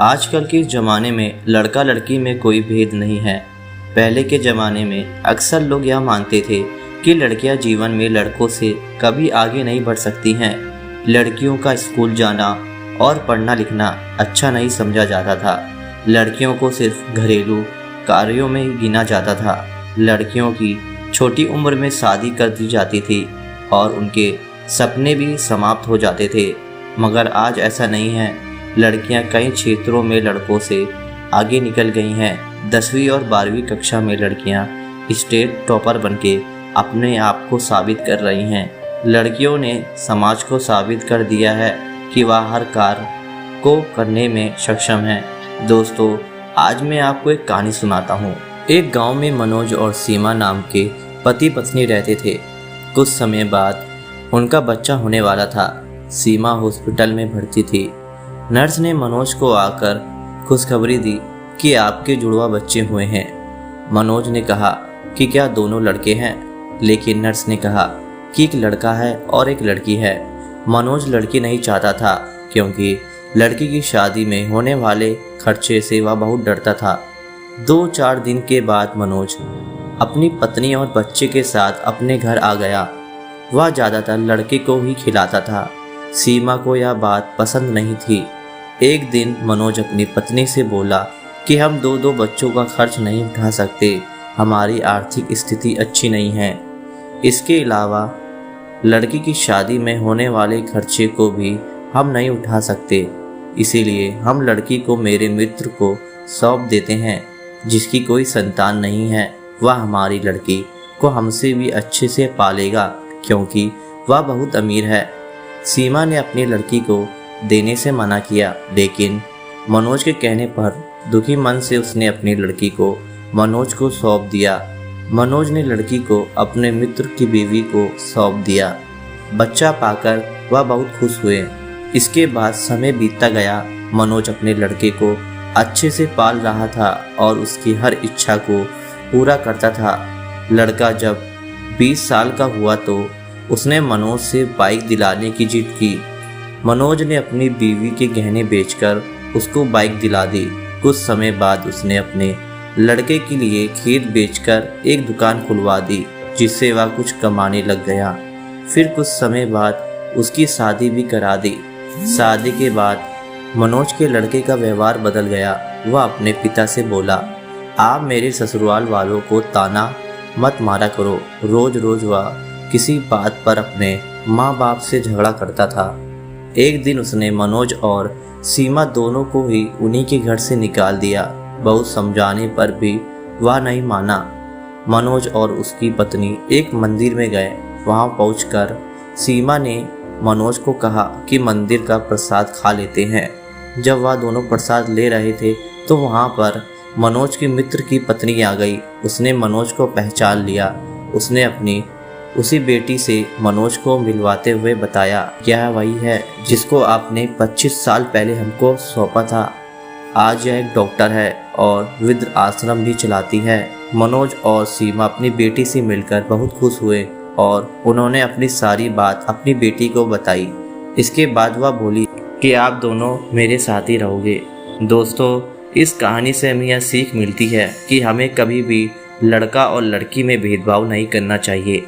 आजकल के ज़माने में लड़का लड़की में कोई भेद नहीं है। पहले के ज़माने में अक्सर लोग यह मानते थे कि लड़कियां जीवन में लड़कों से कभी आगे नहीं बढ़ सकती हैं। लड़कियों का स्कूल जाना और पढ़ना लिखना अच्छा नहीं समझा जाता था। लड़कियों को सिर्फ घरेलू कार्यों में ही गिना जाता था। लड़कियों की छोटी उम्र में शादी कर दी जाती थी और उनके सपने भी समाप्त हो जाते थे। मगर आज ऐसा नहीं है। लड़कियां कई क्षेत्रों में लड़कों से आगे निकल गई हैं। 10वीं और 12वीं कक्षा में लड़कियां स्टेट टॉपर बनके अपने आप को साबित कर रही हैं। लड़कियों ने समाज को साबित कर दिया है कि वह हर कार्य को करने में सक्षम है। दोस्तों, आज मैं आपको एक कहानी सुनाता हूँ। एक गांव में मनोज और सीमा नाम के पति पत्नी रहते थे। कुछ समय बाद उनका बच्चा होने वाला था। सीमा हॉस्पिटल में भर्ती थी। नर्स ने मनोज को आकर खुशखबरी दी कि आपके जुड़वा बच्चे हुए हैं। मनोज ने कहा कि क्या दोनों लड़के हैं, लेकिन नर्स ने कहा कि एक लड़का है और एक लड़की है। मनोज लड़की नहीं चाहता था क्योंकि लड़की की शादी में होने वाले खर्चे से वह बहुत डरता था। 2-4 दिन के बाद मनोज अपनी पत्नी और बच्चे के साथ अपने घर आ गया। वह ज़्यादातर लड़के को ही खिलाता था। सीमा को यह बात पसंद नहीं थी। एक दिन मनोज अपनी पत्नी से बोला कि हम दो बच्चों का खर्च नहीं उठा सकते, हमारी आर्थिक स्थिति अच्छी नहीं है। इसके अलावा लड़की की शादी में होने वाले खर्चे को भी हम नहीं उठा सकते, इसीलिए हम लड़की को मेरे मित्र को सौंप देते हैं जिसकी कोई संतान नहीं है। वह हमारी लड़की को हमसे भी अच्छे से पालेगा क्योंकि वह बहुत अमीर है। सीमा ने अपनी लड़की को देने से मना किया, लेकिन मनोज के कहने पर दुखी मन से उसने अपनी लड़की को मनोज को सौंप दिया। मनोज ने लड़की को अपने मित्र की बीवी को सौंप दिया। बच्चा पाकर वह बहुत खुश हुए। इसके बाद समय बीतता गया। मनोज अपने लड़के को अच्छे से पाल रहा था और उसकी हर इच्छा को पूरा करता था। लड़का जब 20 साल का हुआ तो उसने मनोज से बाइक दिलाने की जिद की। मनोज ने अपनी बीवी के गहने बेचकर उसको बाइक दिला दी। कुछ समय बाद उसने अपने लड़के के लिए खेत बेचकर एक दुकान खुलवा दी, जिससे वह कुछ कमाने लग गया। फिर कुछ समय बाद उसकी शादी भी करा दी। शादी के बाद मनोज के लड़के का व्यवहार बदल गया। वह अपने पिता से बोला, आप मेरे ससुराल वालों को ताना मत मारा करो। रोज रोज वह किसी बात पर अपने माँ बाप से झगड़ा करता था। एक दिन उसने मनोज और सीमा दोनों को ही उन्हीं के घर से निकाल दिया। बहुत समझाने पर भी वह नहीं माना। मनोज और उसकी पत्नी एक मंदिर में गए। वहां पहुंचकर सीमा ने मनोज को कहा कि मंदिर का प्रसाद खा लेते हैं। जब वह दोनों प्रसाद ले रहे थे तो वहां पर मनोज के मित्र की पत्नी आ गई। उसने मनोज को पहचान लिया। उसने अपनी उसी बेटी से मनोज को मिलवाते हुए बताया, क्या वही है जिसको आपने 25 साल पहले हमको सौंपा था। आज यह एक डॉक्टर है और वृद्ध आश्रम भी चलाती है। मनोज और सीमा अपनी बेटी से मिलकर बहुत खुश हुए और उन्होंने अपनी सारी बात अपनी बेटी को बताई। इसके बाद वह बोली कि आप दोनों मेरे साथ ही रहोगे। दोस्तों, इस कहानी से हमें यह सीख मिलती है कि हमें कभी भी लड़का और लड़की में भेदभाव नहीं करना चाहिए।